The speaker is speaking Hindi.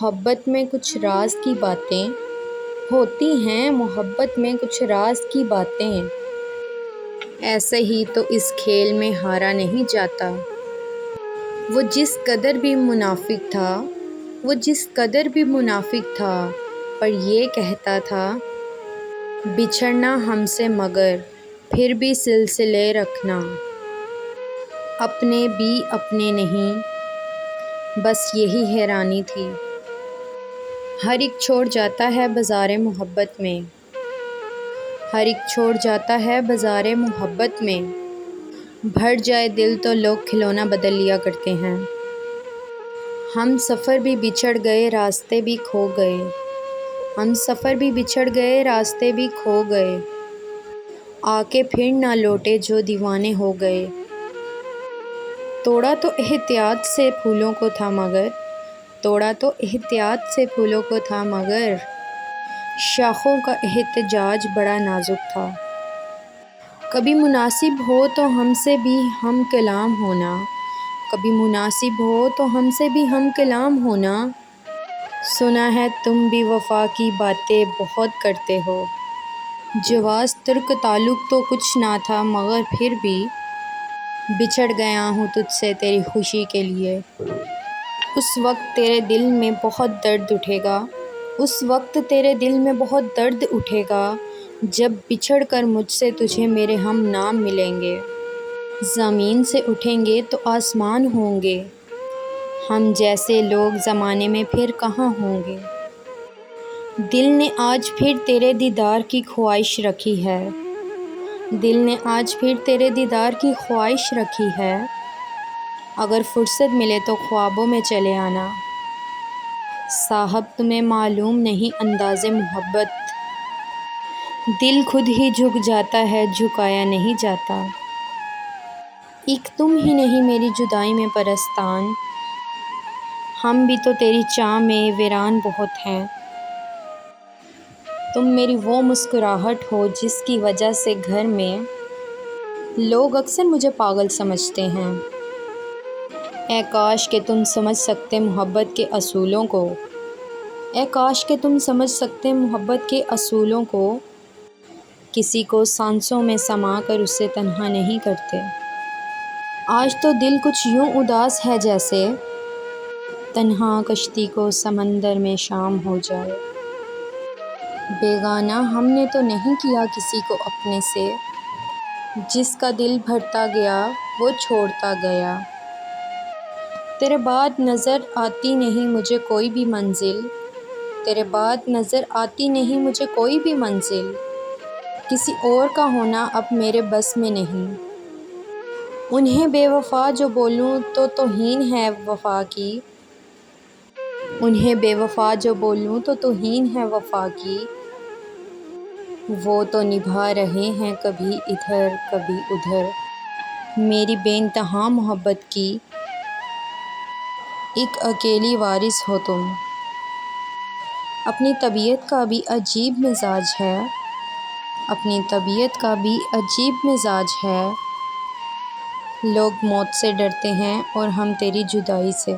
मोहब्बत में कुछ राज की बातें होती हैं, मोहब्बत में कुछ राज की बातें। ऐसे ही तो इस खेल में हारा नहीं जाता। वो जिस कदर भी मुनाफिक था, वो जिस कदर भी मुनाफिक था, पर ये कहता था बिछड़ना हमसे मगर फिर भी सिलसिले रखना। अपने भी अपने नहीं, बस यही हैरानी थी। हर एक छोड़ जाता है बाज़ारे मोहब्बत में, हर एक छोड़ जाता है बाज़ारे मोहब्बत में। भर जाए दिल तो लोग खिलौना बदल लिया करते हैं। हम सफ़र भी बिछड़ गए, रास्ते भी खो गए। हम सफ़र भी बिछड़ गए, रास्ते भी खो गए। आके फिर ना लौटे जो दीवाने हो गए। तोड़ा तो एहतियात से फूलों को था मगर, तोड़ा तो एहतियात से फूलों को था मगर शाखों का एहतजाज बड़ा नाजुक था। कभी मुनासिब हो तो हमसे भी हम कलाम होना, कभी मुनासिब हो तो हमसे भी हम कलाम होना। सुना है तुम भी वफ़ा की बातें बहुत करते हो। जवाज़ तुर्क ताल्लुक़ तो कुछ ना था मगर फिर भी बिछड़ गया हूँ तुझसे तेरी खुशी के लिए। उस वक्त तेरे दिल में बहुत दर्द उठेगा, उस वक्त तेरे दिल में बहुत दर्द उठेगा, जब बिछड़ कर मुझसे तुझे मेरे हम नाम मिलेंगे। ज़मीन से उठेंगे तो आसमान होंगे, हम जैसे लोग ज़माने में फिर कहाँ होंगे। दिल ने आज फिर तेरे दीदार की ख्वाहिश रखी है, दिल ने आज फिर तेरे दीदार की ख्वाहिश रखी है। अगर फुर्सत मिले तो ख्वाबों में चले आना। साहब तुम्हें मालूम नहीं अंदाज़े मोहब्बत, दिल खुद ही झुक जाता है, झुकाया नहीं जाता। एक तुम ही नहीं मेरी जुदाई में परस्तान, हम भी तो तेरी चाह में वीरान बहुत हैं। तुम मेरी वो मुस्कुराहट हो जिसकी वजह से घर में लोग अक्सर मुझे पागल समझते हैं। ऐ काश के तुम समझ सकते मोहब्बत के असूलों को, ऐ काश के तुम समझ सकते मोहब्बत के असूलों को। किसी को सांसों में समा कर उससे तन्हा नहीं करते। आज तो दिल कुछ यूँ उदास है जैसे तन्हा कश्ती को समंदर में शाम हो जाए। बेगाना हमने तो नहीं किया किसी को अपने से, जिसका दिल भरता गया वो छोड़ता गया। तेरे बाद नज़र आती नहीं मुझे कोई भी मंजिल, तेरे बाद नज़र आती नहीं मुझे कोई भी मंजिल। किसी और का होना अब मेरे बस में नहीं, उन्हें बेवफ़ा जो बोलूँ तो तौहीन है वफ़ा की, उन्हें बेवफ़ा जो बोलूँ तो तौहीन है वफ़ा की। वो तो निभा रहे हैं कभी इधर कभी उधर, मेरी बेइंतहा मोहब्बत की एक अकेली वारिस हो तुम। अपनी तबीयत का भी अजीब मिजाज है, अपनी तबीयत का भी अजीब मिजाज है। लोग मौत से डरते हैं और हम तेरी जुदाई से।